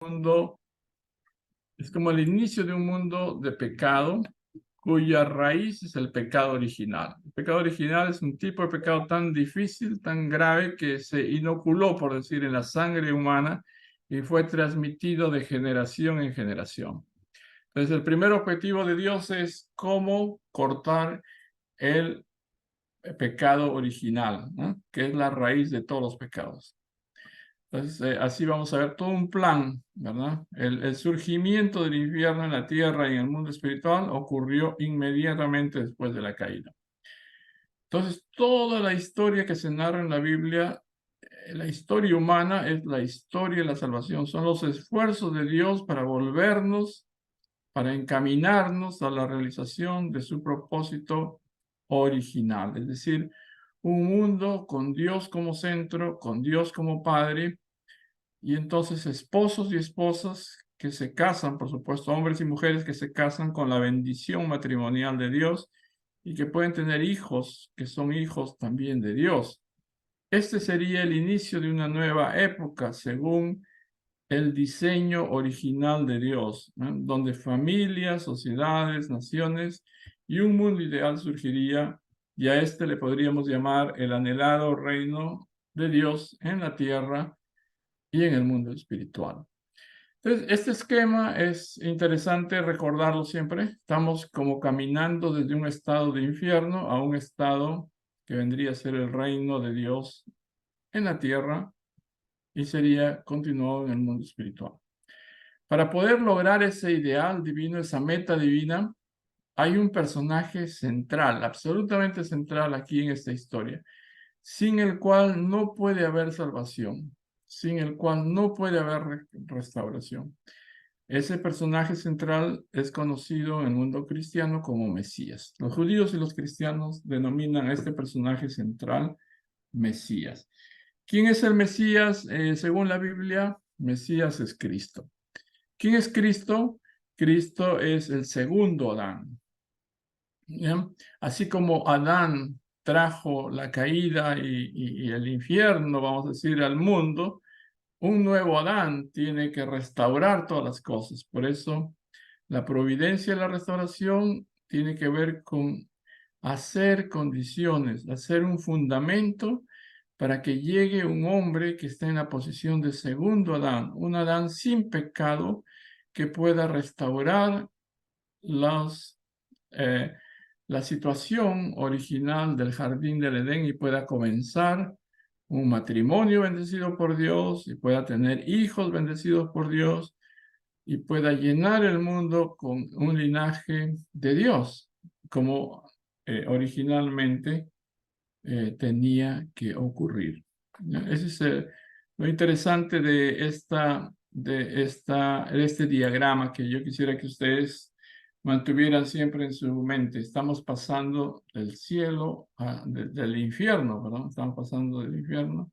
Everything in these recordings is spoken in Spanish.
mundo, es como el inicio de un mundo de pecado cuya raíz es el pecado original. El pecado original es un tipo de pecado tan difícil, tan grave, que se inoculó, por decir, en la sangre humana y fue transmitido de generación en generación. Entonces, el primer objetivo de Dios es cómo cortar el pecado original, ¿no? Que es la raíz de todos los pecados. Entonces, así vamos a ver todo un plan, ¿verdad? El surgimiento del infierno en la tierra y en el mundo espiritual ocurrió inmediatamente después de la caída. Entonces, toda la historia que se narra en la Biblia, la historia humana es la historia de la salvación, son los esfuerzos de Dios para volvernos, para encaminarnos a la realización de su propósito original, es decir, un mundo con Dios como centro, con Dios como Padre. Y entonces esposos y esposas que se casan, por supuesto, hombres y mujeres que se casan con la bendición matrimonial de Dios y que pueden tener hijos que son hijos también de Dios. Este sería el inicio de una nueva época según el diseño original de Dios, ¿no? Donde familias, sociedades, naciones y un mundo ideal surgiría, y a este le podríamos llamar el anhelado reino de Dios en la tierra y en el mundo espiritual. Entonces, este esquema es interesante recordarlo siempre. Estamos como caminando desde un estado de infierno a un estado que vendría a ser el reino de Dios en la tierra y sería continuado en el mundo espiritual. Para poder lograr ese ideal divino, esa meta divina, hay un personaje central, absolutamente central aquí en esta historia, sin el cual no puede haber salvación, sin el cual no puede haber restauración. Ese personaje central es conocido en el mundo cristiano como Mesías. Los judíos y los cristianos denominan a este personaje central Mesías. ¿Quién es el Mesías? Según la Biblia, Mesías es Cristo. ¿Quién es Cristo? Cristo es el segundo Adán. ¿Ya? Así como Adán trajo la caída y el infierno, vamos a decir, al mundo, un nuevo Adán tiene que restaurar todas las cosas. Por eso, la providencia de la restauración tiene que ver con hacer condiciones, hacer un fundamento para que llegue un hombre que esté en la posición de segundo Adán, un Adán sin pecado que pueda restaurar los, eh, la situación original del jardín del Edén y pueda comenzar un matrimonio bendecido por Dios y pueda tener hijos bendecidos por Dios y pueda llenar el mundo con un linaje de Dios, como originalmente tenía que ocurrir. Ese es lo interesante de este diagrama que yo quisiera que ustedes mantuvieran siempre en su mente. Estamos pasando del cielo, del infierno, ¿verdad? Estamos pasando del infierno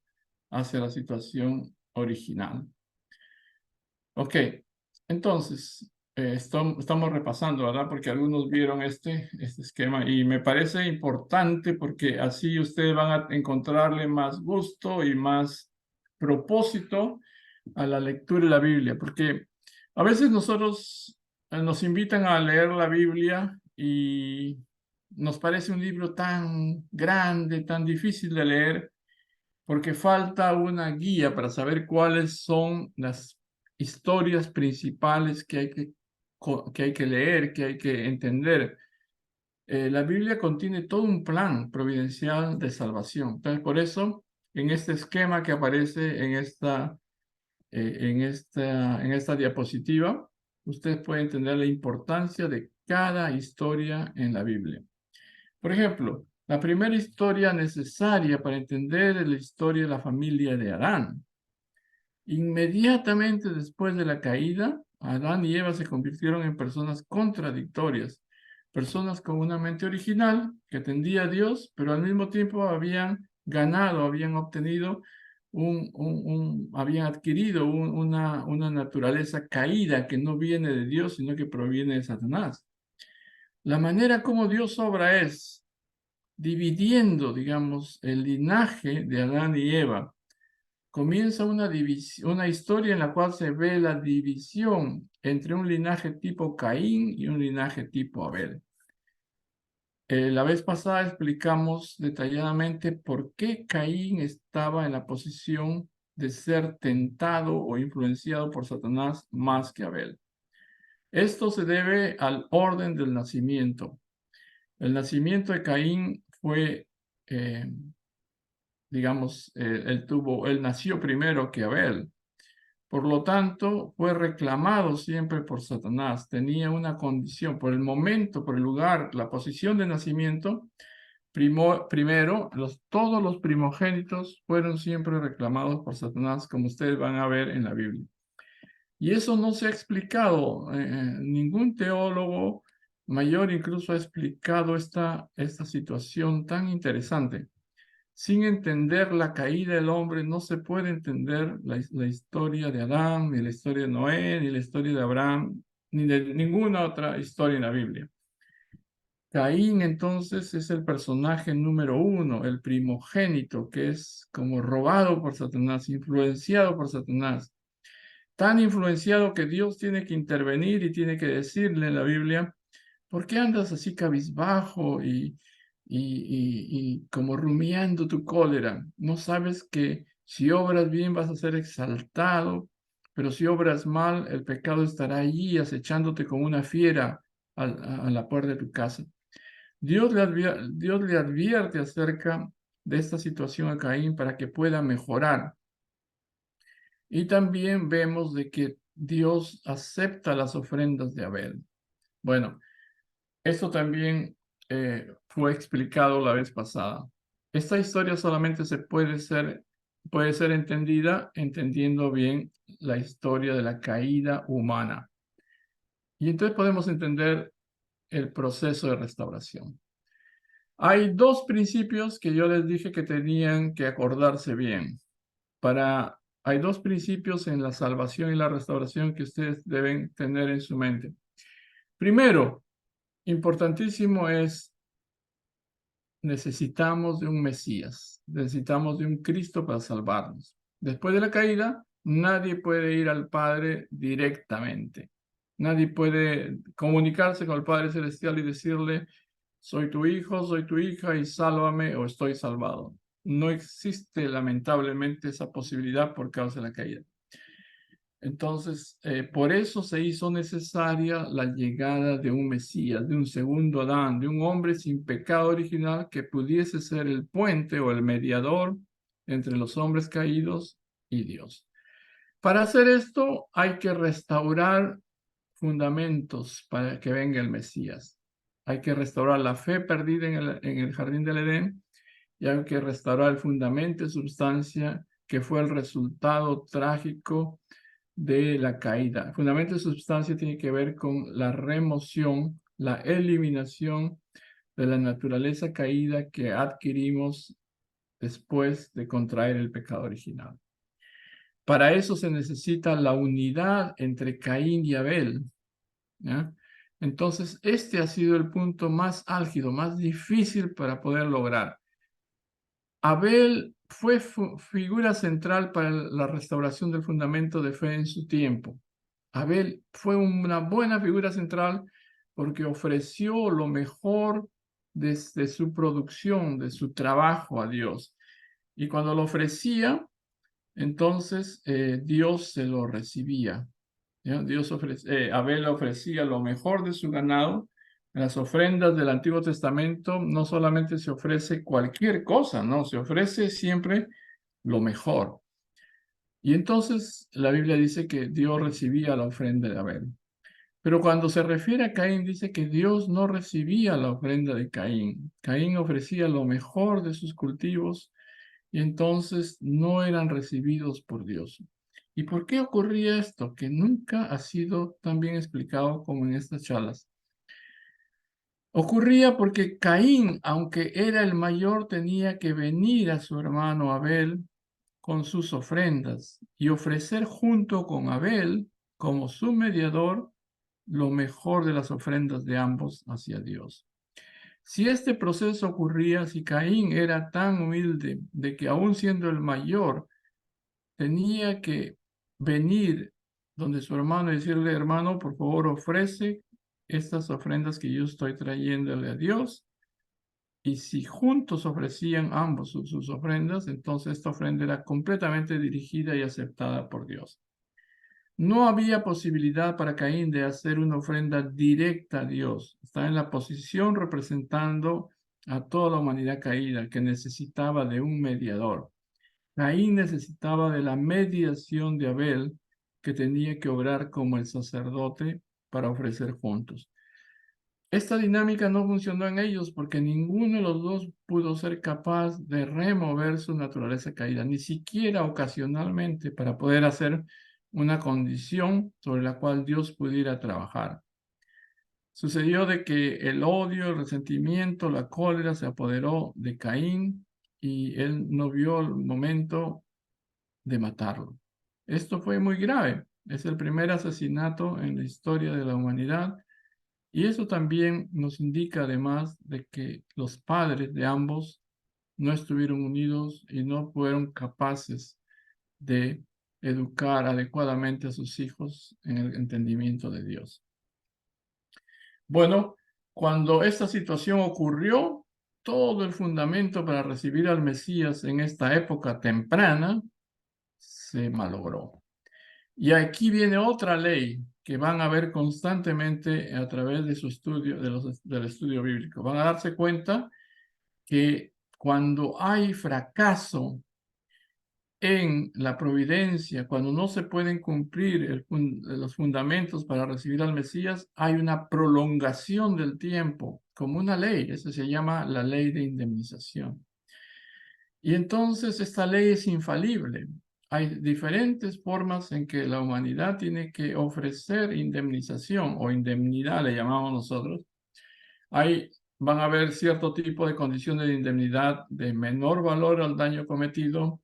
hacia la situación original. Ok, entonces, estamos repasando, ¿verdad? Porque algunos vieron este esquema y me parece importante porque así ustedes van a encontrarle más gusto y más propósito a la lectura de la Biblia, porque a veces nosotros nos invitan a leer la Biblia y nos parece un libro tan grande, tan difícil de leer, porque falta una guía para saber cuáles son las historias principales que hay que leer, que hay que entender. La Biblia contiene todo un plan providencial de salvación. Entonces, por eso, en este esquema que aparece en esta diapositiva, ustedes pueden entender la importancia de cada historia en la Biblia. Por ejemplo, la primera historia necesaria para entender es la historia de la familia de Adán. Inmediatamente después de la caída, Adán y Eva se convirtieron en personas contradictorias, personas con una mente original que tendía a Dios, pero al mismo tiempo habían ganado, habían obtenido habían adquirido una naturaleza caída que no viene de Dios, sino que proviene de Satanás. La manera como Dios obra es dividiendo, digamos, el linaje de Adán y Eva comienza una historia en la cual se ve la división entre un linaje tipo Caín y un linaje tipo Abel. La vez pasada explicamos detalladamente por qué Caín estaba en la posición de ser tentado o influenciado por Satanás más que Abel. Esto se debe al orden del nacimiento. El nacimiento de Caín fue, digamos, él nació primero que Abel. Por lo tanto, fue reclamado siempre por Satanás. Tenía una condición, por el momento, por el lugar, la posición de nacimiento. Primero, todos los primogénitos fueron siempre reclamados por Satanás, como ustedes van a ver en la Biblia. Y eso no se ha explicado. Ningún teólogo mayor incluso ha explicado esta situación tan interesante. Sin entender la caída del hombre, no se puede entender la historia de Adán, ni la historia de Noé, ni la historia de Abraham, ni de ninguna otra historia en la Biblia. Caín entonces es el personaje número uno, el primogénito, que es como robado por Satanás, influenciado por Satanás. Tan influenciado que Dios tiene que intervenir y tiene que decirle en la Biblia, ¿por qué andas así cabizbajo y como rumiando tu cólera? ¿No sabes que si obras bien vas a ser exaltado, pero si obras mal, el pecado estará allí acechándote como una fiera a la puerta de tu casa? Dios le advierte acerca de esta situación a Caín para que pueda mejorar. Y también vemos de que Dios acepta las ofrendas de Abel. Bueno, esto también fue explicado la vez pasada. Esta historia solamente puede ser entendida entendiendo bien la historia de la caída humana. Y entonces podemos entender el proceso de restauración. Hay dos principios que yo les dije que tenían que acordarse bien. Hay dos principios en la salvación y la restauración que ustedes deben tener en su mente. Primero, importantísimo es, necesitamos de un Mesías, necesitamos de un Cristo para salvarnos. Después de la caída, nadie puede ir al Padre directamente. Nadie puede comunicarse con el Padre Celestial y decirle, soy tu hijo, soy tu hija y sálvame o estoy salvado. No existe lamentablemente esa posibilidad por causa de la caída. Entonces, por eso se hizo necesaria la llegada de un Mesías, de un segundo Adán, de un hombre sin pecado original que pudiese ser el puente o el mediador entre los hombres caídos y Dios. Para hacer esto hay que restaurar fundamentos para que venga el Mesías. Hay que restaurar la fe perdida en el jardín del Edén y hay que restaurar el fundamento y sustancia que fue el resultado trágico de la caída. El fundamento de sustancia tiene que ver con la remoción, la eliminación de la naturaleza caída que adquirimos después de contraer el pecado original. Para eso se necesita la unidad entre Caín y Abel, ¿ya? Entonces, este ha sido el punto más álgido, más difícil para poder lograr. Abel fue figura central para la restauración del fundamento de fe en su tiempo. Abel fue una buena figura central porque ofreció lo mejor desde su producción, de su trabajo a Dios. Y cuando lo ofrecía, entonces Dios se lo recibía. ¿Ya? Abel ofrecía lo mejor de su ganado. En las ofrendas del Antiguo Testamento no solamente se ofrece cualquier cosa, no, se ofrece siempre lo mejor. Y entonces la Biblia dice que Dios recibía la ofrenda de Abel. Pero cuando se refiere a Caín, dice que Dios no recibía la ofrenda de Caín. Caín ofrecía lo mejor de sus cultivos y entonces no eran recibidos por Dios. ¿Y por qué ocurría esto? Que nunca ha sido tan bien explicado como en estas charlas. Ocurría porque Caín, aunque era el mayor, tenía que venir a su hermano Abel con sus ofrendas y ofrecer junto con Abel, como su mediador, lo mejor de las ofrendas de ambos hacia Dios. Si este proceso ocurría, si Caín era tan humilde de que aún siendo el mayor, tenía que venir donde su hermano y decirle, hermano, por favor, ofrece estas ofrendas que yo estoy trayéndole a Dios. Y si juntos ofrecían ambos sus ofrendas, entonces esta ofrenda era completamente dirigida y aceptada por Dios. No había posibilidad para Caín de hacer una ofrenda directa a Dios. Está en la posición representando a toda la humanidad caída que necesitaba de un mediador. Caín necesitaba de la mediación de Abel, que tenía que obrar como el sacerdote para ofrecer juntos. Esta dinámica no funcionó en ellos porque ninguno de los dos pudo ser capaz de remover su naturaleza caída, ni siquiera ocasionalmente, para poder hacer una condición sobre la cual Dios pudiera trabajar. Sucedió de que el odio, el resentimiento, la cólera se apoderó de Caín y él no vio el momento de matarlo. Esto fue muy grave. Es el primer asesinato en la historia de la humanidad. Y eso también nos indica además de que los padres de ambos no estuvieron unidos y no fueron capaces de educar adecuadamente a sus hijos en el entendimiento de Dios. Bueno, cuando esta situación ocurrió, todo el fundamento para recibir al Mesías en esta época temprana se malogró. Y aquí viene otra ley que van a ver constantemente a través de su estudio, del estudio bíblico. Van a darse cuenta que cuando hay fracaso en la providencia, cuando no se pueden cumplir los fundamentos para recibir al Mesías, hay una prolongación del tiempo, como una ley. Eso se llama la ley de indemnización. Y entonces esta ley es infalible. Hay diferentes formas en que la humanidad tiene que ofrecer indemnización o indemnidad, le llamamos nosotros. Van a haber cierto tipo de condiciones de indemnidad de menor valor al daño cometido.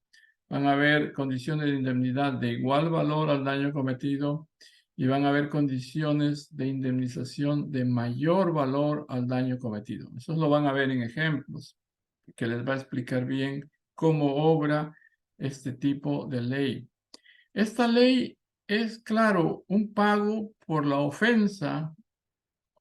Van a haber condiciones de indemnidad de igual valor al daño cometido. Y van a haber condiciones de indemnización de mayor valor al daño cometido. Eso lo van a ver en ejemplos, que les va a explicar bien cómo obra este tipo de ley. Esta ley es, claro, un pago por la ofensa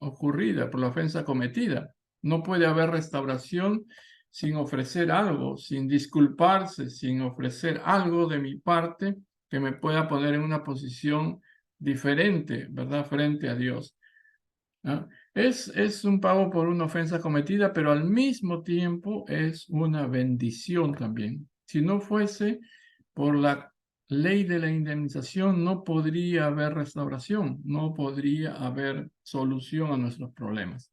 ocurrida, por la ofensa cometida. No puede haber restauración sin ofrecer algo, sin disculparse, sin ofrecer algo de mi parte que me pueda poner en una posición diferente, ¿verdad?, frente a Dios. ¿No? Es un pago por una ofensa cometida, pero al mismo tiempo es una bendición también. Si no fuese por la ley de la indemnización, no podría haber restauración, no podría haber solución a nuestros problemas.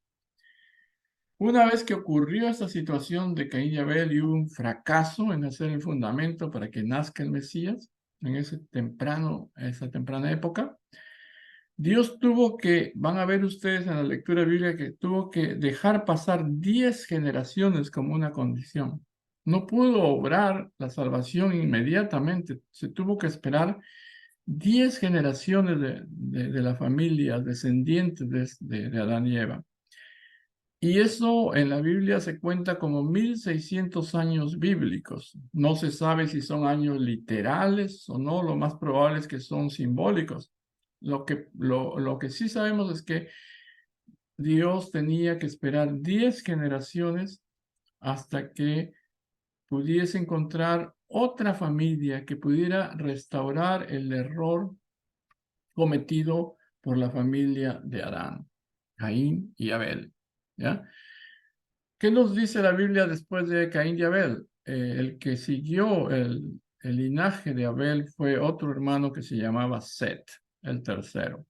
Una vez que ocurrió esta situación de Caín y Abel y hubo un fracaso en hacer el fundamento para que nazca el Mesías, en esa temprana época, Dios tuvo que, van a ver ustedes en la lectura bíblica, que tuvo que dejar pasar 10 generaciones como una condición. No pudo obrar la salvación inmediatamente, se tuvo que esperar 10 generaciones de la familia, descendientes de Adán y Eva. Y eso en la Biblia se cuenta como 1600 años bíblicos. No se sabe si son años literales o no, lo más probable es que son simbólicos. Lo que sí sabemos es que Dios tenía que esperar 10 generaciones hasta que pudiese encontrar otra familia que pudiera restaurar el error cometido por la familia de Adán, Caín y Abel. ¿Ya? ¿Qué nos dice la Biblia después de Caín y Abel? El que siguió el linaje de Abel fue otro hermano que se llamaba Set, el tercero.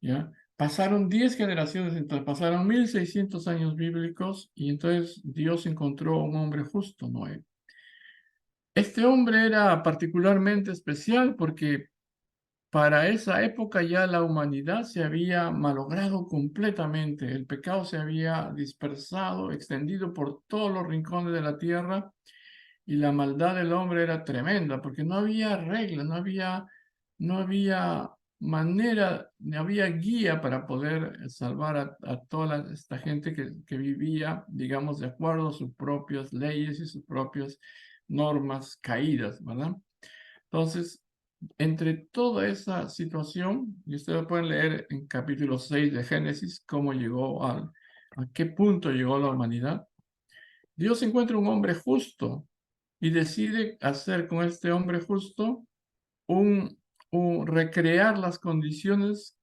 ¿Ya? Pasaron 10 generaciones, entonces pasaron 1600 años bíblicos y entonces Dios encontró un hombre justo, Noé. Este hombre era particularmente especial porque para esa época ya la humanidad se había malogrado completamente, el pecado se había dispersado, extendido por todos los rincones de la tierra y la maldad del hombre era tremenda porque no había regla, no había manera, no había guía para poder salvar a toda esta gente que vivía, digamos, de acuerdo a sus propias leyes y sus propias normas caídas, ¿verdad? Entonces, entre toda esa situación, y ustedes pueden leer en capítulo 6 de Génesis cómo llegó a qué punto llegó la humanidad. Dios encuentra un hombre justo y decide hacer con este hombre justo recrear las condiciones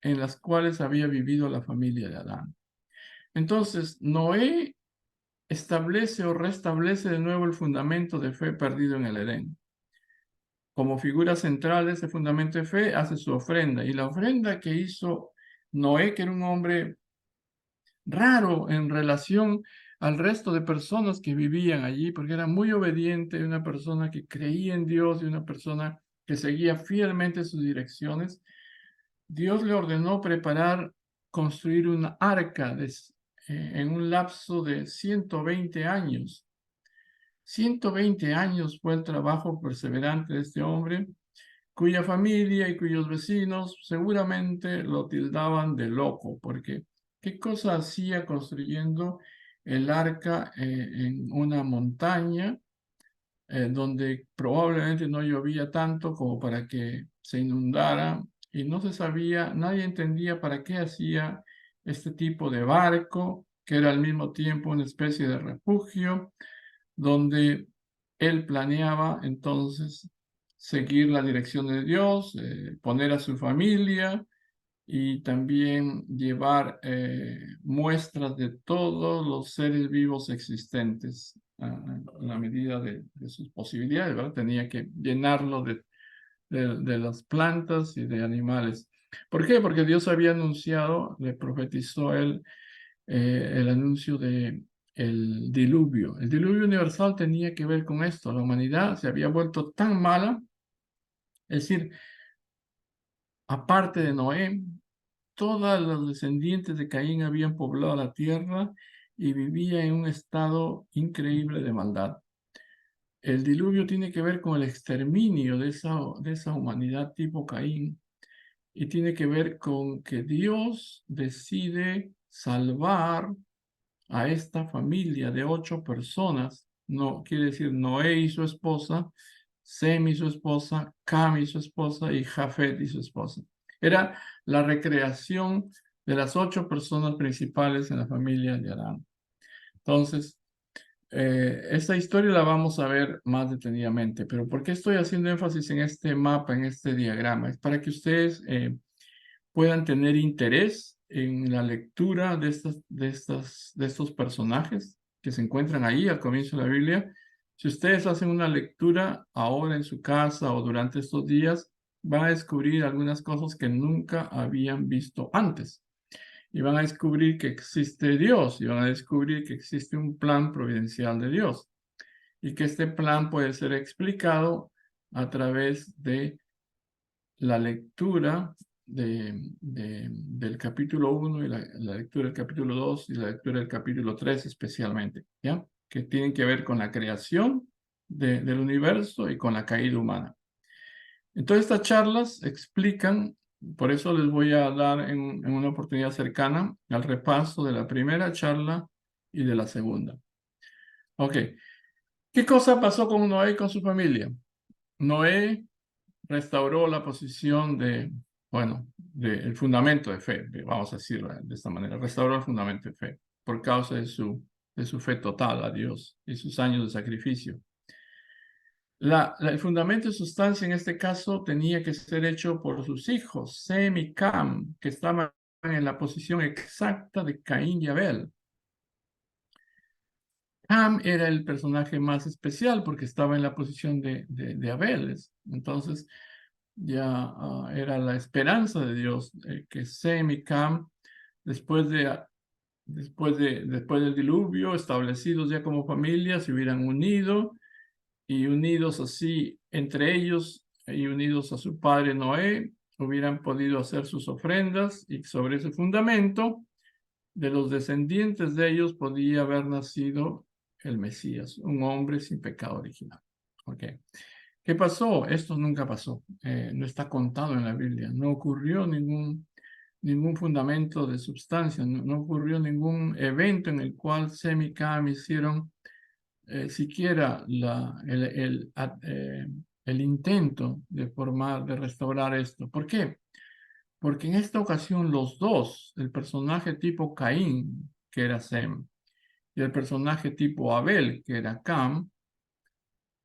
en las cuales había vivido la familia de Adán. Entonces, Noé establece o restablece de nuevo el fundamento de fe perdido en el Edén. Como figura central de ese fundamento de fe, hace su ofrenda. Y la ofrenda que hizo Noé, que era un hombre raro en relación al resto de personas que vivían allí, porque era muy obediente, una persona que creía en Dios y una persona que seguía fielmente sus direcciones, Dios le ordenó construir una arca en un lapso de 120 años. 120 años fue el trabajo perseverante de este hombre, cuya familia y cuyos vecinos seguramente lo tildaban de loco, porque ¿qué cosa hacía construyendo el arca en una montaña donde probablemente no llovía tanto como para que se inundara y no se sabía, nadie entendía para qué hacía este tipo de barco, que era al mismo tiempo una especie de refugio, donde él planeaba entonces seguir la dirección de Dios, poner a su familia y también llevar muestras de todos los seres vivos existentes a la medida de sus posibilidades, ¿verdad? Tenía que llenarlo de las plantas y de animales. ¿Por qué? Porque Dios había anunciado, le profetizó él el anuncio de el diluvio. El diluvio universal tenía que ver con esto. La humanidad se había vuelto tan mala, es decir, aparte de Noé, todos los descendientes de Caín habían poblado la tierra y vivía en un estado increíble de maldad. El diluvio tiene que ver con el exterminio de esa humanidad tipo Caín y tiene que ver con que Dios decide salvar a esta familia de 8 personas. No quiere decir Noé y su esposa, Sem y su esposa, Cam y su esposa y Jafet y su esposa. Era la recreación de las 8 personas principales en la familia de Adán. Entonces, esta historia la vamos a ver más detenidamente, pero ¿por qué estoy haciendo énfasis en este mapa, en este diagrama? Es para que ustedes puedan tener interés en la lectura de estos personajes que se encuentran ahí al comienzo de la Biblia. Si ustedes hacen una lectura ahora en su casa o durante estos días, van a descubrir algunas cosas que nunca habían visto antes. Y van a descubrir que existe Dios y van a descubrir que existe un plan providencial de Dios y que este plan puede ser explicado a través de la lectura del capítulo 1 y la lectura del capítulo 2 y la lectura del capítulo 3 especialmente, ¿ya? Que tienen que ver con la creación del universo y con la caída humana. Entonces estas charlas explican, por eso les voy a dar en una oportunidad cercana al repaso de la primera charla y de la segunda. Ok, ¿qué cosa pasó con Noé y con su familia? Noé restauró la posición bueno, del fundamento de fe, vamos a decirlo de esta manera, restauró el fundamento de fe por causa de su fe total a Dios y sus años de sacrificio. El fundamento de sustancia en este caso tenía que ser hecho por sus hijos, Sem y Cam, que estaban en la posición exacta de Caín y Abel. Cam era el personaje más especial porque estaba en la posición de Abel. Entonces, ya era la esperanza de Dios que Sem y Cam, después del diluvio, establecidos ya como familia, se hubieran unido y unidos así entre ellos y unidos a su padre Noé, hubieran podido hacer sus ofrendas y sobre ese fundamento de los descendientes de ellos podía haber nacido el Mesías, un hombre sin pecado original. Okay. ¿Qué pasó? Esto nunca pasó. No está contado en la Biblia. No ocurrió ningún fundamento de substancia. No ocurrió ningún evento en el cual Sem y Cam hicieron siquiera el intento de restaurar esto. ¿Por qué? Porque en esta ocasión los dos, el personaje tipo Caín, que era Sem, y el personaje tipo Abel, que era Cam,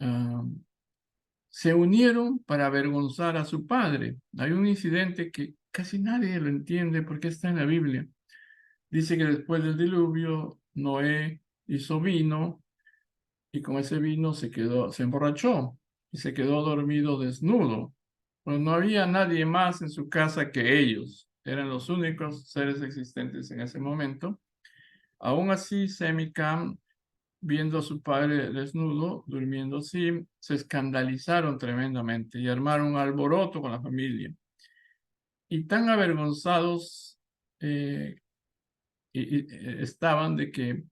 ah, se unieron para avergonzar a su padre. Hay un incidente que casi nadie lo entiende porque está en la Biblia. Dice que después del diluvio, Noé hizo vino y con ese vino se emborrachó y se quedó dormido desnudo. Pues no había nadie más en su casa que ellos. Eran los únicos seres existentes en ese momento. Aún así, Sem y Cam, viendo a su padre desnudo, durmiendo así, se escandalizaron tremendamente y armaron un alboroto con la familia. Y tan avergonzados eh, estaban de que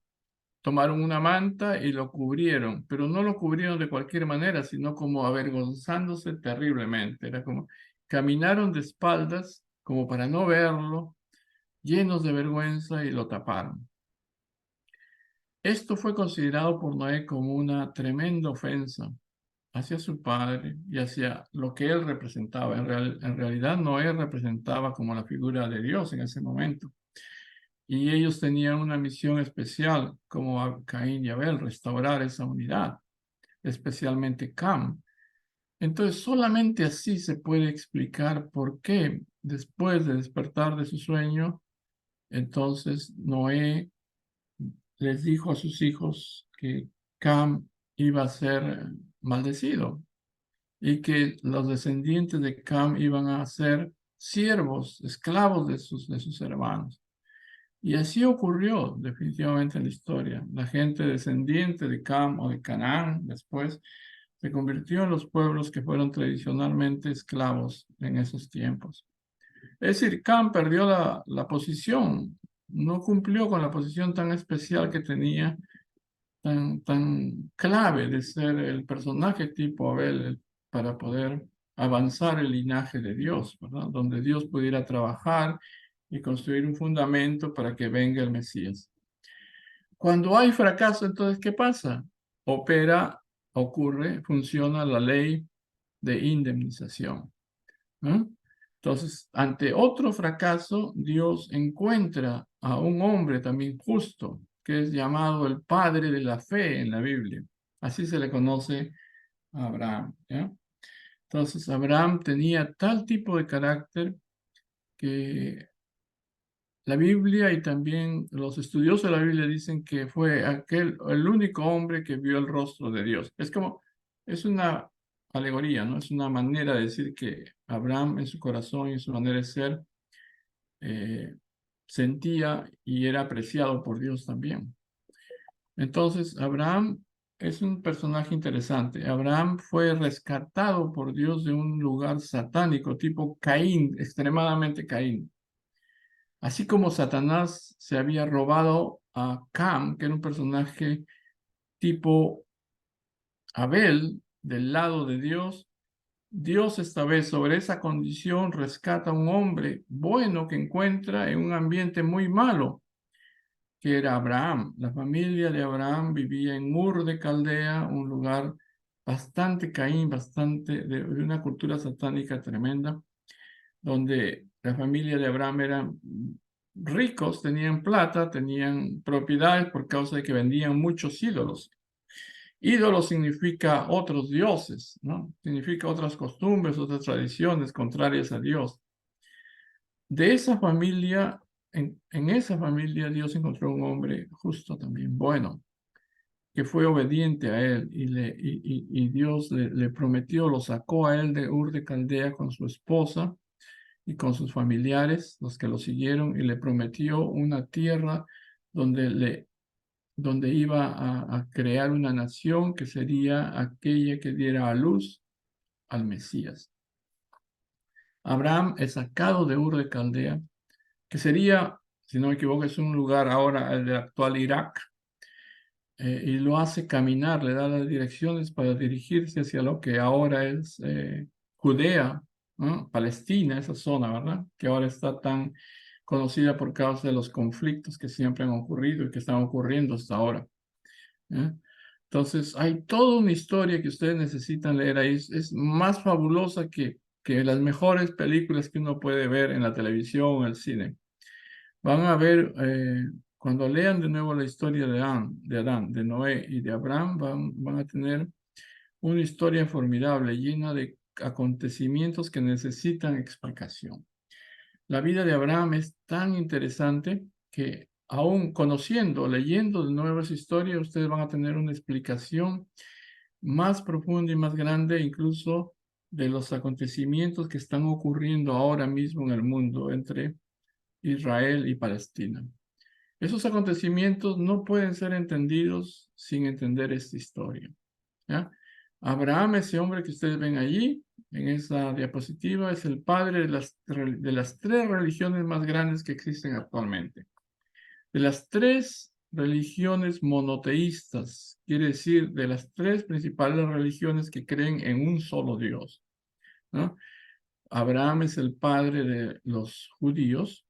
tomaron una manta y lo cubrieron, pero no lo cubrieron de cualquier manera, sino como avergonzándose terriblemente. Era como caminaron de espaldas como para no verlo, llenos de vergüenza y lo taparon. Esto fue considerado por Noé como una tremenda ofensa hacia su padre y hacia lo que él representaba. En realidad, Noé representaba como la figura de Dios en ese momento. Y ellos tenían una misión especial, como a Caín y Abel, restaurar esa unidad, especialmente Cam. Entonces, solamente así se puede explicar por qué, después de despertar de su sueño, entonces Noé les dijo a sus hijos que Cam iba a ser maldecido y que los descendientes de Cam iban a ser siervos, esclavos de sus hermanos. Y así ocurrió definitivamente en la historia. La gente descendiente de Cam o de Canaán después se convirtió en los pueblos que fueron tradicionalmente esclavos en esos tiempos. Es decir, Cam perdió la posición, no cumplió con la posición tan especial que tenía, tan clave de ser el personaje tipo Abel para poder avanzar el linaje de Dios, ¿verdad? Donde Dios pudiera trabajar y construir un fundamento para que venga el Mesías. Cuando hay fracaso, entonces, ¿qué pasa? Funciona la ley de indemnización, ¿no? Entonces, ante otro fracaso, Dios encuentra a un hombre también justo, que es llamado el padre de la fe en la Biblia. Así se le conoce a Abraham, ¿ya? Entonces, Abraham tenía tal tipo de carácter que la Biblia y también los estudiosos de la Biblia dicen que fue el único hombre que vio el rostro de Dios. Es una alegoría, ¿no? Es una manera de decir que Abraham en su corazón y en su manera de ser eh, sentía y era apreciado por Dios también. Entonces, Abraham es un personaje interesante. Abraham fue rescatado por Dios de un lugar satánico tipo Caín, extremadamente Caín. Así como Satanás se había robado a Cam, que era un personaje tipo Abel, del lado de Dios, Dios esta vez sobre esa condición rescata a un hombre bueno que encuentra en un ambiente muy malo, que era Abraham. La familia de Abraham vivía en Ur de Caldea, un lugar bastante Caín, bastante de una cultura satánica tremenda, donde la familia de Abraham eran ricos, tenían plata, tenían propiedades por causa de que vendían muchos ídolos. Ídolos significa otros dioses, ¿no? Significa otras costumbres, otras tradiciones contrarias a Dios. De esa familia, en esa familia Dios encontró un hombre justo también, bueno, que fue obediente a él y Dios le prometió, lo sacó a él de Ur de Caldea con su esposa y con sus familiares, los que lo siguieron, y le prometió una tierra donde iba a crear una nación que sería aquella que diera a luz al Mesías. Abraham es sacado de Ur de Caldea, que sería, si no me equivoco, es un lugar ahora, el del actual Irak, y lo hace caminar, le da las direcciones para dirigirse hacia lo que ahora es Judea, ¿no? Palestina, esa zona, ¿verdad? Que ahora está tan conocida por causa de los conflictos que siempre han ocurrido y que están ocurriendo hasta ahora, ¿eh? Entonces, hay toda una historia que ustedes necesitan leer ahí. Es más fabulosa que las mejores películas que uno puede ver en la televisión o en el cine. Van a ver, cuando lean de nuevo la historia de Adán, de Noé y de Abraham, van a tener una historia formidable, llena de acontecimientos que necesitan explicación. La vida de Abraham es tan interesante que aún conociendo, leyendo de nuevo esa historia, ustedes van a tener una explicación más profunda y más grande, incluso de los acontecimientos que están ocurriendo ahora mismo en el mundo entre Israel y Palestina. Esos acontecimientos no pueden ser entendidos sin entender esta historia, ¿ya? Abraham, ese hombre que ustedes ven allí, en esa diapositiva, es el padre de las tres religiones más grandes que existen actualmente. De las tres religiones monoteístas, quiere decir, de las tres principales religiones que creen en un solo Dios, ¿no? Abraham es el padre de los judíos,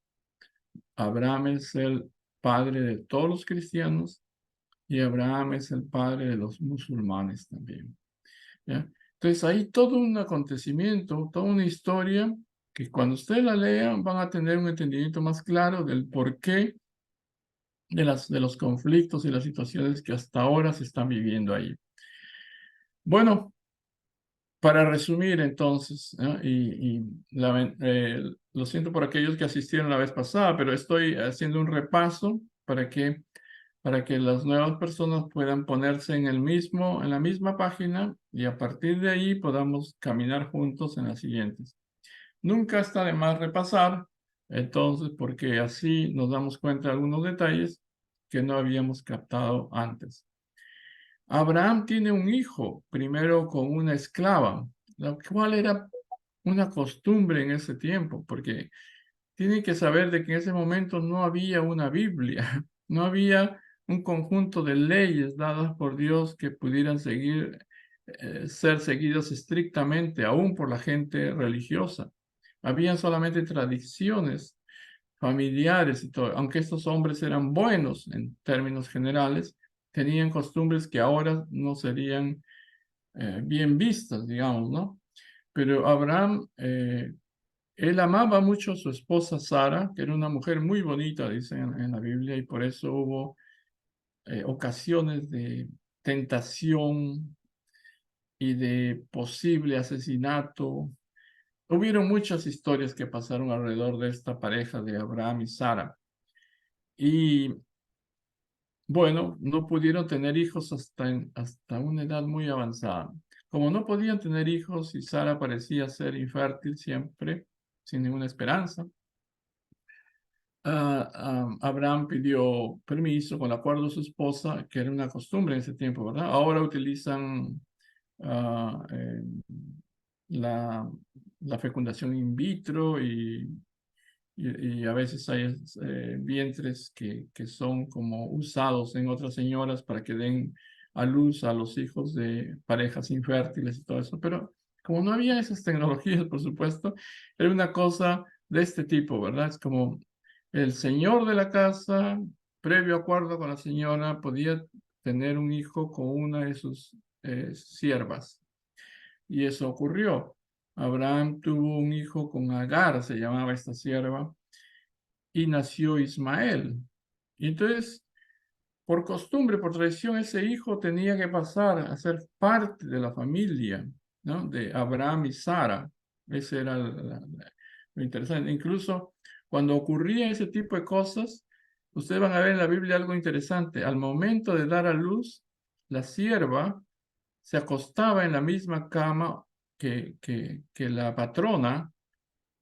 Abraham es el padre de todos los cristianos y Abraham es el padre de los musulmanes también, ¿ya? Entonces hay todo un acontecimiento, toda una historia que cuando ustedes la lean van a tener un entendimiento más claro del porqué de los conflictos y las situaciones que hasta ahora se están viviendo ahí. Bueno, para resumir entonces, ¿no? Lo siento por aquellos que asistieron la vez pasada, pero estoy haciendo un repaso para que las nuevas personas puedan ponerse en la misma página y a partir de ahí podamos caminar juntos en las siguientes. Nunca está de más repasar, entonces, porque así nos damos cuenta de algunos detalles que no habíamos captado antes. Abraham tiene un hijo, primero con una esclava, lo cual era una costumbre en ese tiempo, porque tienen que saber de que en ese momento no había una Biblia, no había un conjunto de leyes dadas por Dios que pudieran ser seguidas estrictamente, aún por la gente religiosa. Habían solamente tradiciones familiares y todo, aunque estos hombres eran buenos en términos generales, tenían costumbres que ahora no serían bien vistas, digamos, ¿no? Pero Abraham, él amaba mucho a su esposa Sara, que era una mujer muy bonita, dice en la Biblia, y por eso hubo ocasiones de tentación y de posible asesinato. Hubieron muchas historias que pasaron alrededor de esta pareja de Abraham y Sara. Y bueno, no pudieron tener hijos hasta una edad muy avanzada. Como no podían tener hijos y Sara parecía ser infértil siempre, sin ninguna esperanza, Abraham pidió permiso con el acuerdo de su esposa, que era una costumbre en ese tiempo, ¿verdad? Ahora utilizan ah, la, la fecundación in vitro y a veces hay vientres que son como usados en otras señoras para que den a luz a los hijos de parejas infértiles y todo eso. Pero como no había esas tecnologías, por supuesto, era una cosa de este tipo, ¿verdad? Es como el señor de la casa, previo acuerdo con la señora, podía tener un hijo con una de sus siervas. Y eso ocurrió. Abraham tuvo un hijo con Agar, se llamaba esta sierva, y nació Ismael. Y entonces, por costumbre, por tradición, ese hijo tenía que pasar a ser parte de la familia, ¿no? De Abraham y Sara. Ese era lo interesante. Incluso cuando ocurría ese tipo de cosas, ustedes van a ver en la Biblia algo interesante. Al momento de dar a luz, la sierva se acostaba en la misma cama que la patrona,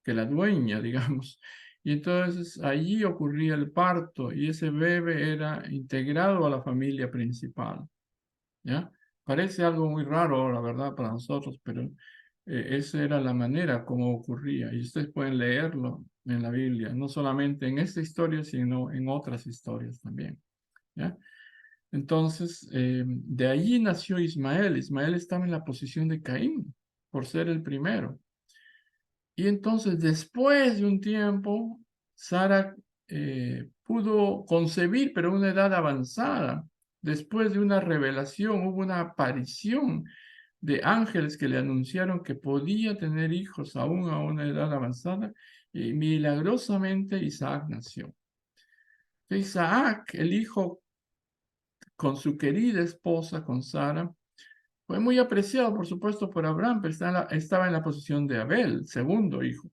que la dueña, digamos. Y entonces allí ocurría el parto y ese bebé era integrado a la familia principal, ¿ya? Parece algo muy raro, la verdad, para nosotros, pero esa era la manera como ocurría. Y ustedes pueden leerlo en la Biblia, no solamente en esta historia, sino en otras historias también, ¿ya? Entonces, de allí nació Ismael. Ismael estaba en la posición de Caín, por ser el primero. Y entonces, después de un tiempo, Sara pudo concebir, pero a una edad avanzada. después de una revelación, hubo una aparición de ángeles que le anunciaron que podía tener hijos aún a una edad avanzada, y milagrosamente Isaac nació. Isaac, el hijo con su querida esposa, con Sara, fue muy apreciado, por supuesto, por Abraham, pero estaba en la posición de Abel, segundo hijo.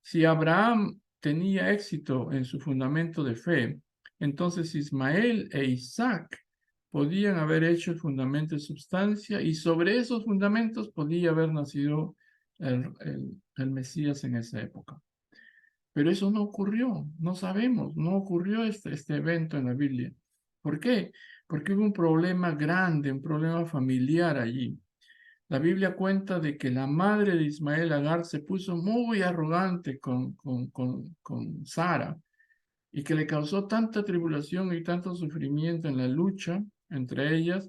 Si Abraham tenía éxito en su fundamento de fe, entonces Ismael e Isaac podían haber hecho el fundamento de substancia, y sobre esos fundamentos podía haber nacido el Mesías en esa época. Pero eso no ocurrió, no sabemos, no ocurrió este evento en la Biblia. ¿Por qué? Porque hubo un problema grande, un problema familiar allí. La Biblia cuenta de que la madre de Ismael, Agar, se puso muy arrogante con Sara, y que le causó tanta tribulación y tanto sufrimiento en la lucha entre ellas,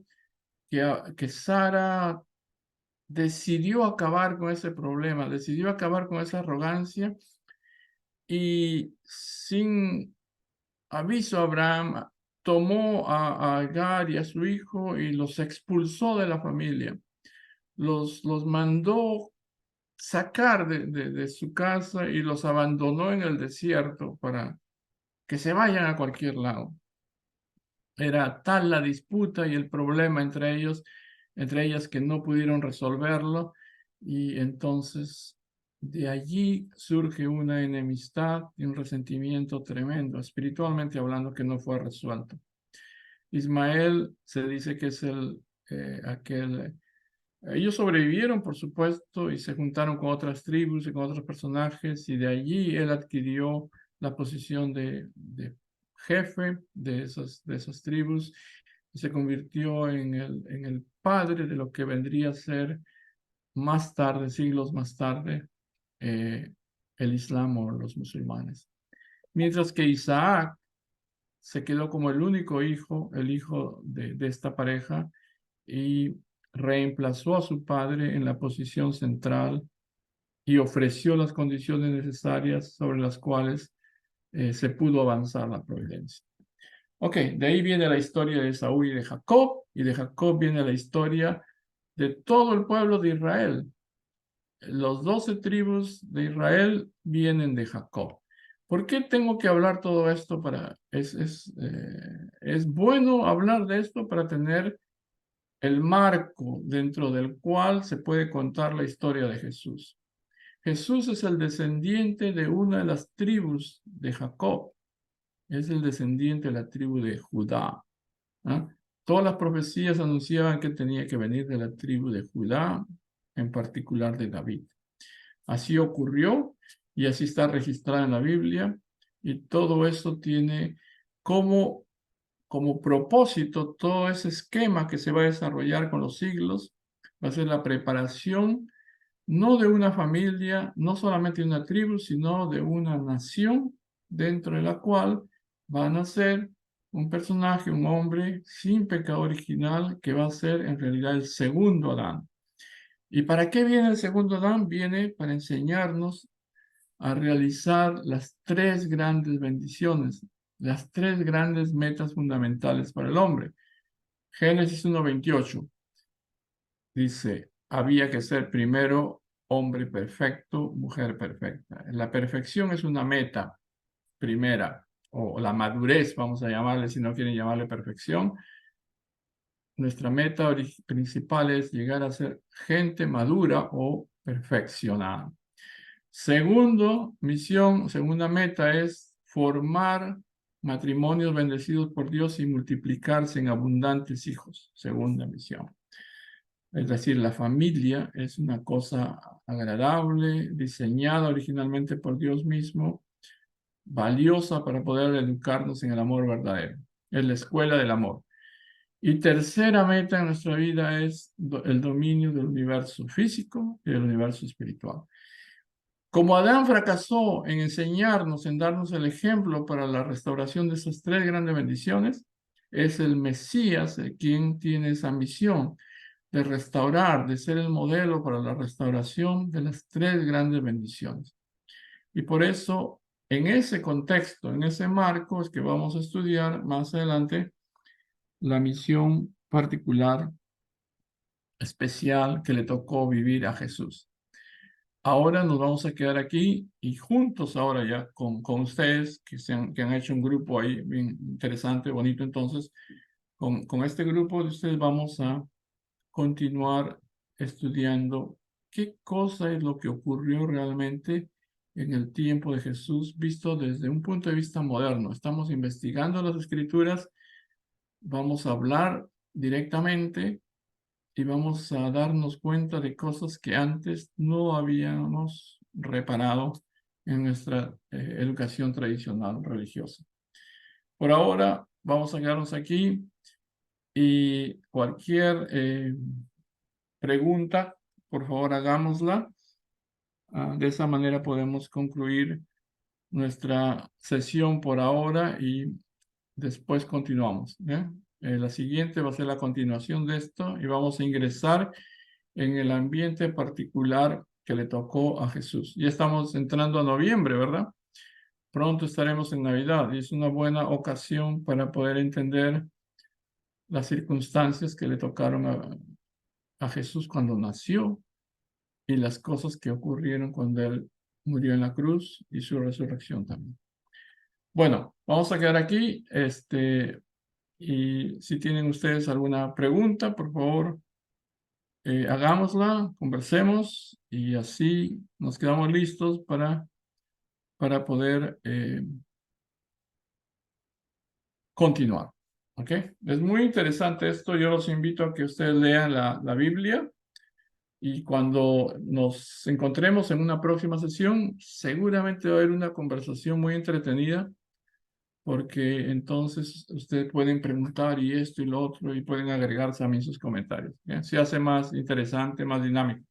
que Sara decidió acabar con ese problema, decidió acabar con esa arrogancia, y sin aviso a Abraham tomó a Agar y a su hijo y los expulsó de la familia. Los mandó sacar de su casa y los abandonó en el desierto para que se vayan a cualquier lado. Era tal la disputa y el problema entre ellas, que no pudieron resolverlo, y entonces de allí surge una enemistad y un resentimiento tremendo, espiritualmente hablando, que no fue resuelto. Ismael se dice que es ellos sobrevivieron, por supuesto, y se juntaron con otras tribus y con otros personajes, y de allí él adquirió la posición de jefe de esas tribus, y se convirtió en el padre de lo que vendría a ser más tarde, siglos más tarde, el Islam o los musulmanes. Mientras que Isaac se quedó como el único hijo, el hijo de esta pareja, y reemplazó a su padre en la posición central y ofreció las condiciones necesarias sobre las cuales se pudo avanzar la providencia. Ok, de ahí viene la historia de Esaú y de Jacob viene la historia de todo el pueblo de Israel. Los 12 tribus de Israel vienen de Jacob. ¿Por qué tengo que hablar todo esto? Es bueno hablar de esto para tener el marco dentro del cual se puede contar la historia de Jesús. Jesús es el descendiente de una de las tribus de Jacob. Es el descendiente de la tribu de Judá. ¿Ah? Todas las profecías anunciaban que tenía que venir de la tribu de Judá, en particular de David. Así ocurrió y así está registrado en la Biblia, y todo eso tiene como propósito, todo ese esquema que se va a desarrollar con los siglos, va a ser la preparación no de una familia, no solamente de una tribu, sino de una nación, dentro de la cual va a nacer un personaje, un hombre sin pecado original, que va a ser en realidad el segundo Adán. ¿Y para qué viene el segundo Adán? Viene para enseñarnos a realizar las tres grandes bendiciones, las tres grandes metas fundamentales para el hombre. Génesis 1:28 dice: había que ser primero hombre perfecto, mujer perfecta. La perfección es una meta primera, o la madurez, vamos a llamarle, si no quieren llamarle perfección. Nuestra meta principal es llegar a ser gente madura o perfeccionada. Segunda meta es formar matrimonios bendecidos por Dios y multiplicarse en abundantes hijos. Segunda misión. Es decir, la familia es una cosa agradable, diseñada originalmente por Dios mismo, valiosa para poder educarnos en el amor verdadero. Es la escuela del amor. Y tercera meta en nuestra vida es el dominio del universo físico y del universo espiritual. Como Adán fracasó en enseñarnos, en darnos el ejemplo para la restauración de esas tres grandes bendiciones, es el Mesías quien tiene esa misión de restaurar, de ser el modelo para la restauración de las tres grandes bendiciones. Y por eso, en ese contexto, en ese marco, es que vamos a estudiar más adelante la misión particular, especial que le tocó vivir a Jesús. Ahora nos vamos a quedar aquí y juntos ahora ya con ustedes que han hecho un grupo ahí bien interesante, bonito. Entonces, con este grupo de ustedes vamos a continuar estudiando qué cosa es lo que ocurrió realmente en el tiempo de Jesús visto desde un punto de vista moderno. Estamos investigando las escrituras, vamos a hablar directamente y vamos a darnos cuenta de cosas que antes no habíamos reparado en nuestra educación tradicional religiosa. Por ahora vamos a quedarnos aquí y cualquier pregunta, por favor hagámosla. De esa manera podemos concluir nuestra sesión por ahora y después continuamos. La siguiente va a ser la continuación de esto y vamos a ingresar en el ambiente particular que le tocó a Jesús. Ya estamos entrando a noviembre, ¿verdad? Pronto estaremos en Navidad y es una buena ocasión para poder entender las circunstancias que le tocaron a Jesús cuando nació y las cosas que ocurrieron cuando él murió en la cruz y su resurrección también. Bueno, vamos a quedar aquí. Y si tienen ustedes alguna pregunta, por favor, hagámosla, conversemos y así nos quedamos listos para poder continuar. ¿Ok? Es muy interesante esto. Yo los invito a que ustedes lean la Biblia y cuando nos encontremos en una próxima sesión, seguramente va a haber una conversación muy entretenida porque entonces ustedes pueden preguntar y esto y lo otro y pueden agregar también sus comentarios. ¿Bien? Se hace más interesante, más dinámico.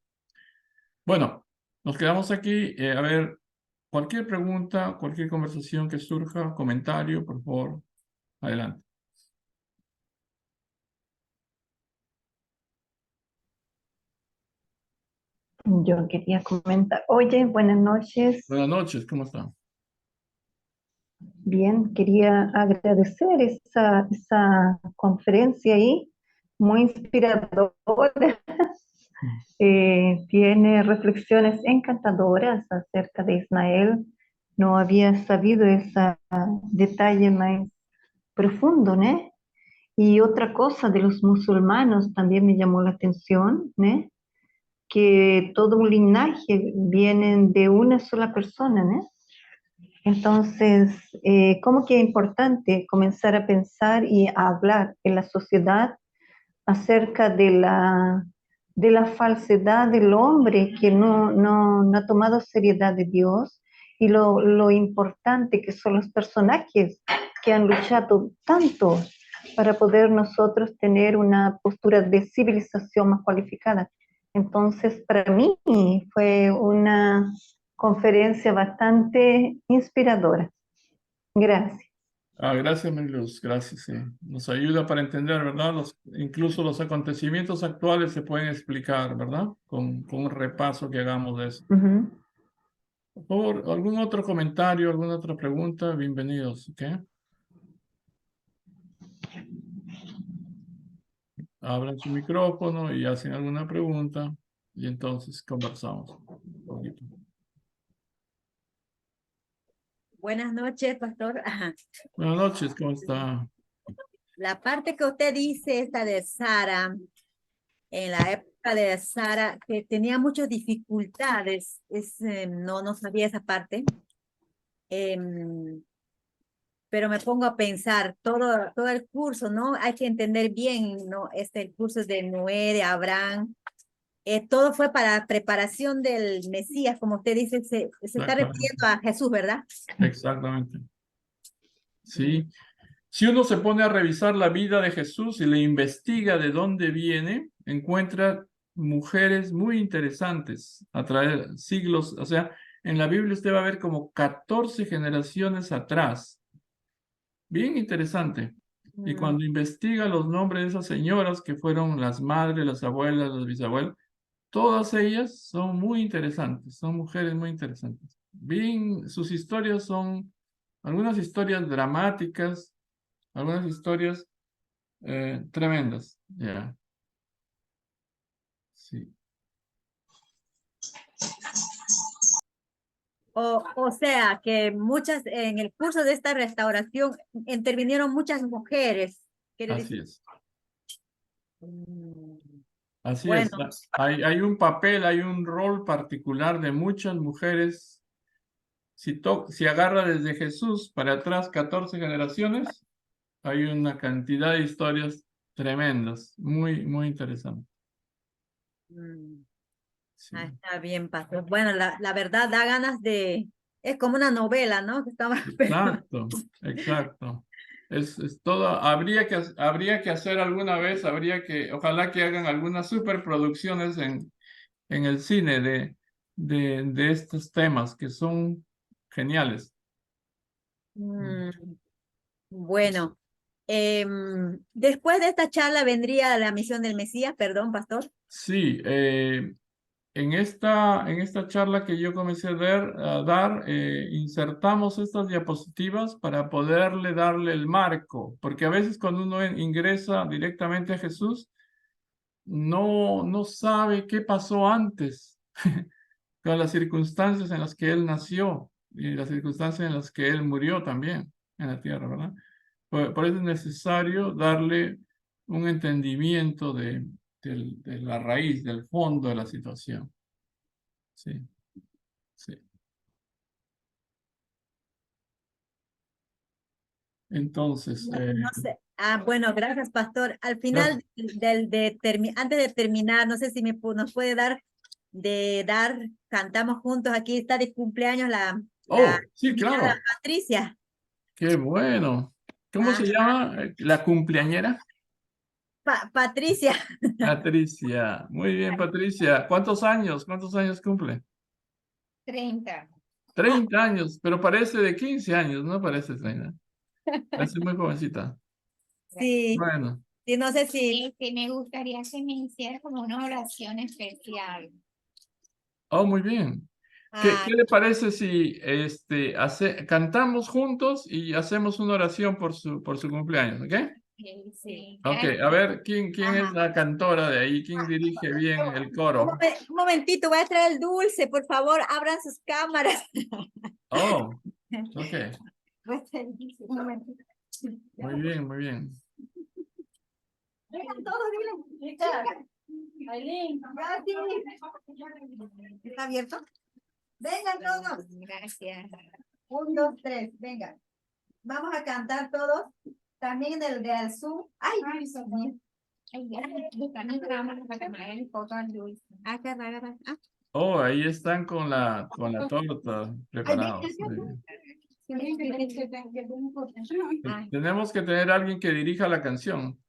Bueno, nos quedamos aquí. A ver, cualquier pregunta, cualquier conversación que surja, comentario, por favor, adelante. Yo quería comentar, oye, buenas noches. Buenas noches, ¿cómo está? Bien, quería agradecer esa conferencia ahí, muy inspiradora. Tiene reflexiones encantadoras acerca de Ismael. No había sabido ese detalle más profundo, ¿no? Y otra cosa de los musulmanes también me llamó la atención, ¿no? Que todo un linaje vienen de una sola persona, ¿no? Entonces, ¿cómo que es importante comenzar a pensar y a hablar en la sociedad acerca de la falsedad del hombre que no ha tomado seriedad de Dios y lo importante que son los personajes que han luchado tanto para poder nosotros tener una postura de civilización más cualificada? Entonces, para mí fue una conferencia bastante inspiradora. Gracias. Gracias, Mariluz, gracias. Sí. Nos ayuda para entender, ¿verdad? Incluso los acontecimientos actuales se pueden explicar, ¿verdad? Con un repaso que hagamos de eso. Ujú. Por favor, ¿algún otro comentario, alguna otra pregunta? Bienvenidos, ¿ok? Abran su micrófono y hacen alguna pregunta y entonces conversamos un poquito. Buenas noches, pastor. Ajá. Buenas noches, ¿cómo está? La parte que usted dice, esta de Sara, en la época de Sara, que tenía muchas dificultades, no sabía esa parte, pero me pongo a pensar, todo el curso, ¿no? Hay que entender bien, ¿no? El curso es de Noé, de Abraham, todo fue para preparación del Mesías, como usted dice, se está refiriendo a Jesús, ¿verdad? Exactamente. Sí. Si uno se pone a revisar la vida de Jesús y le investiga de dónde viene, encuentra mujeres muy interesantes a través de siglos. O sea, en la Biblia usted va a ver como 14 generaciones atrás. Bien interesante. Y cuando investiga los nombres de esas señoras que fueron las madres, las abuelas, las bisabuelas, todas ellas son muy interesantes, son mujeres muy interesantes. Bien, sus historias son algunas historias dramáticas, algunas historias tremendas, ya. Sí. O sea, que muchas, en el curso de esta restauración intervinieron muchas mujeres. Quiere Así decir, es. Así es. bueno, Hay un papel, hay un rol particular de muchas mujeres. Si agarra desde Jesús para atrás 14 generaciones, hay una cantidad de historias tremendas, muy, muy interesantes. Sí. está bien, pastor. Bueno, la verdad da ganas de, es como una novela, ¿no? Que estamos Exacto, exacto. Es todo, habría que hacer alguna vez, ojalá que hagan algunas superproducciones en el cine de estos temas que son geniales. Bueno, después de esta charla vendría la misión del Mesías, perdón, pastor. Sí, en esta charla que yo comencé a dar, insertamos estas diapositivas para darle el marco, porque a veces cuando uno ingresa directamente a Jesús, no sabe qué pasó antes, con las circunstancias en las que él nació y las circunstancias en las que él murió también en la tierra, ¿verdad? Por eso es necesario darle un entendimiento de la raíz, del fondo de la situación. Sí, sí. Entonces, No sé. Bueno, gracias, pastor. Al final gracias. antes de terminar, no sé si nos puede cantamos juntos, aquí está de cumpleaños la Oh, sí, invitada claro. Patricia. Qué bueno. ¿Cómo se Ajá. llama la cumpleañera? Patricia, Patricia. Muy bien, Patricia. ¿Cuántos años? ¿Cuántos años cumple? 30. 30 años, pero parece de 15 años, no parece 30. Parece muy jovencita. sí, Bueno. sí, no sé si, Me gustaría que me hiciera como una oración especial. Oh, muy bien. ¿Qué ah, le parece si cantamos juntos y hacemos una oración por su cumpleaños, ¿ok? Sí, Ok, gracias. a ver, ¿quién es ajá. la cantora de ahí? ¿Quién dirige bien el coro? Un momentito, voy a traer el dulce, por favor, abran sus cámaras. Oh, ok. Voy a traer el dulce, un momentito. Muy bien, muy bien. Vengan todos, dile. Aileen, ¿está abierto? Vengan todos. Gracias. 1, 2, 3, vengan. Vamos a cantar todos. También del de al Zoom. Ay, Dios mío. Ay, ya, buscando el cámara para que me hagan foto al dulce. Agarra, agarra. Oh, ahí están con la torta Ay, preparados. Muy bien. Ay. Tenemos que tener alguien que dirija la canción.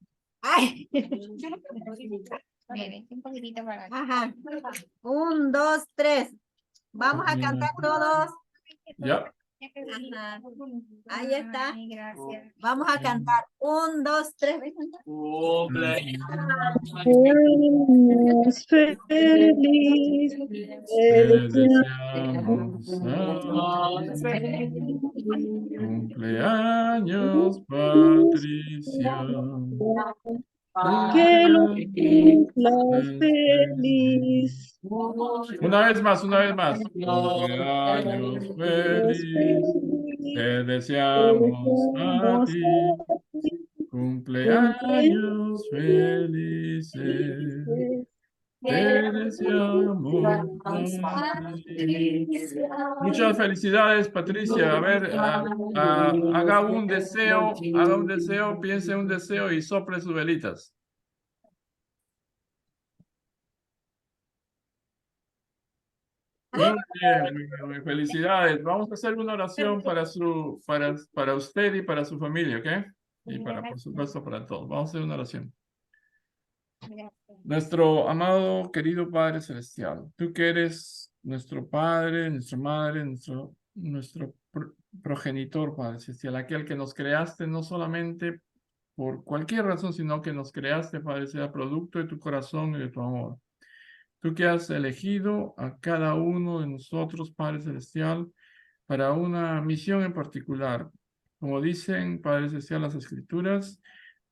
Ay. Mire, un poquitito para acá. Ajá. 1, 2, 3. Vamos a cantar todos. Ya. Ajá. Ahí está. Ay, gracias. Vamos a cantar. 1, 2, 3. Cumpleaños feliz, Te deseamos deseamos a ti. Cumpleaños, Patricia. que lo Cumpleaños cumplas feliz. feliz. Una vez más, una vez más. Cumpleaños feliz. Te deseamos a Deseamos ti. a ti Cumpleaños cumpleaños felices. felices. Te deseamos a ti. Muchas felicidades, Patricia. A ver, haga un deseo, piense un deseo y sople sus velitas. Muy bien, muy bien, muy bien. Felicidades. Vamos a hacer una oración para usted y para su familia, ¿ok? Y por supuesto, para todos. Vamos a hacer una oración. Nuestro amado, querido Padre Celestial, tú que eres nuestro Padre, nuestra Madre, nuestro progenitor, Padre Celestial, aquel que nos creaste no solamente por cualquier razón, sino que nos creaste, Padre, sea producto de tu corazón y de tu amor. Tú que has elegido a cada uno de nosotros, Padre Celestial, para una misión en particular. Como dicen, Padre Celestial, las Escrituras,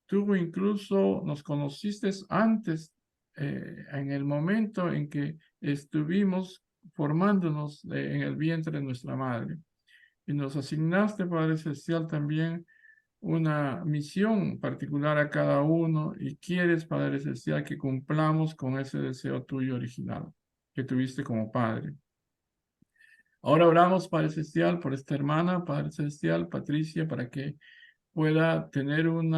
tú incluso nos conociste antes, en el momento en que estuvimos formándonos en el vientre de nuestra madre. Y nos asignaste, Padre Celestial, también una misión particular a cada uno y quieres, Padre Celestial, que cumplamos con ese deseo tuyo original que tuviste como Padre. Ahora oramos, Padre Celestial, por esta hermana, Padre Celestial, Patricia, para que pueda tener un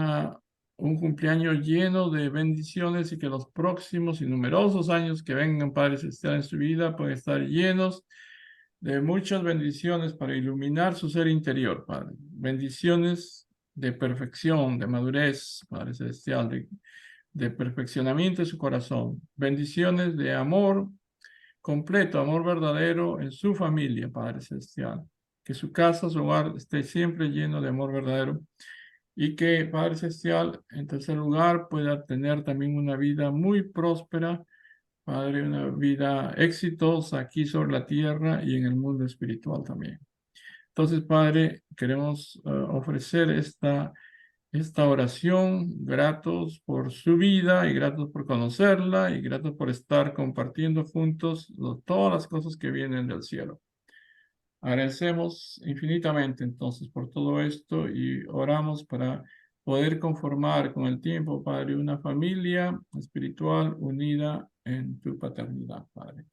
cumpleaños lleno de bendiciones y que los próximos y numerosos años que vengan, Padre Celestial, en su vida puedan estar llenos de muchas bendiciones para iluminar su ser interior, Padre. Bendiciones de perfección, de madurez, Padre Celestial, de perfeccionamiento de su corazón. Bendiciones de amor completo, amor verdadero en su familia, Padre Celestial. Que su casa, su hogar esté siempre lleno de amor verdadero. Y que, Padre Celestial, en tercer lugar, pueda tener también una vida muy próspera, Padre, una vida exitosa aquí sobre la tierra y en el mundo espiritual también. Entonces, Padre, queremos ofrecer esta oración, gratos por su vida y gratos por conocerla y gratos por estar compartiendo juntos todas las cosas que vienen del cielo. Agradecemos infinitamente entonces por todo esto y oramos para poder conformar con el tiempo, Padre, una familia espiritual unida en tu paternidad, Padre.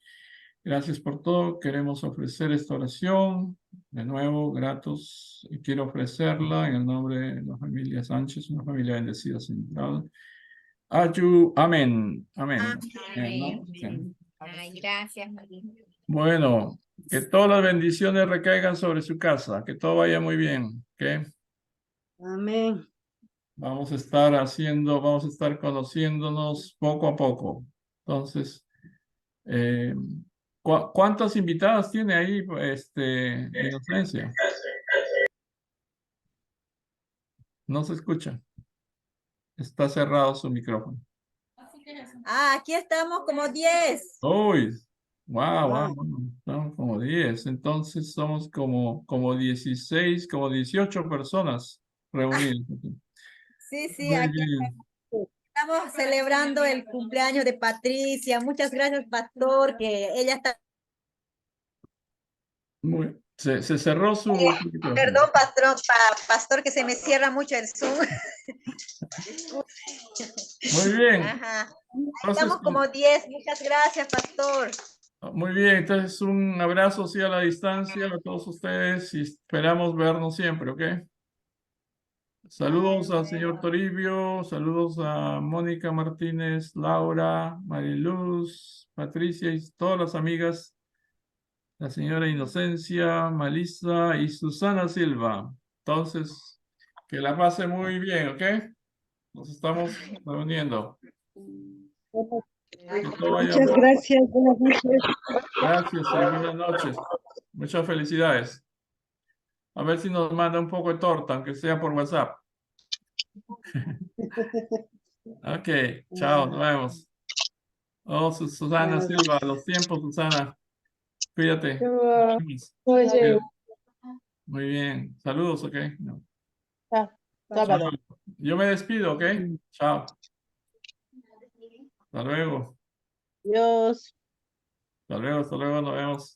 Gracias por todo. Queremos ofrecer esta oración. De nuevo, gratos. Y quiero ofrecerla en el nombre de la familia Sánchez, una familia bendecida central. Amén. Amén. Amén. Sí. Ay, gracias, María. Bueno, que todas las bendiciones recaigan sobre su casa, que todo vaya muy bien, ¿ok? Amén. Vamos a estar conociéndonos poco a poco. Entonces, ¿cuántas invitadas tiene ahí, Inocencia? No se escucha. Está cerrado su micrófono. Aquí estamos como 10. Uy, wow, Wow. estamos como 10. Entonces somos como 16, como 18 personas reunidas aquí. Sí, Muy aquí bien. estamos celebrando el cumpleaños de Patricia. Muchas gracias, Pastor, que ella está... Se cerró su micrófono. Perdón, Pastor, que se me cierra mucho el Zoom. Muy bien. Ajá. Entonces, Estamos como 10. Muchas gracias, Pastor. muy bien, entonces un abrazo así a la distancia a todos ustedes y esperamos vernos siempre, ¿ok? Saludos al señor Toribio, saludos a Mónica Martínez, Laura, Mariluz, Patricia y todas las amigas, la señora Inocencia, Malisa y Susana Silva. Entonces, que la pase muy bien, ¿ok? Nos estamos reuniendo. Que todo vaya Muchas gracias. Buenas noches. Gracias y buenas noches. Muchas felicidades. A ver si nos manda un poco de torta, aunque sea por WhatsApp. Ok, chao, nos vemos. Oh, Susana Silva, los tiempos, Susana. Cuídate. Oye, Muy bien. Saludos, ok. No. sábado. Yo me despido, ok. Chao. Hasta luego. Dios. Hasta luego, nos vemos.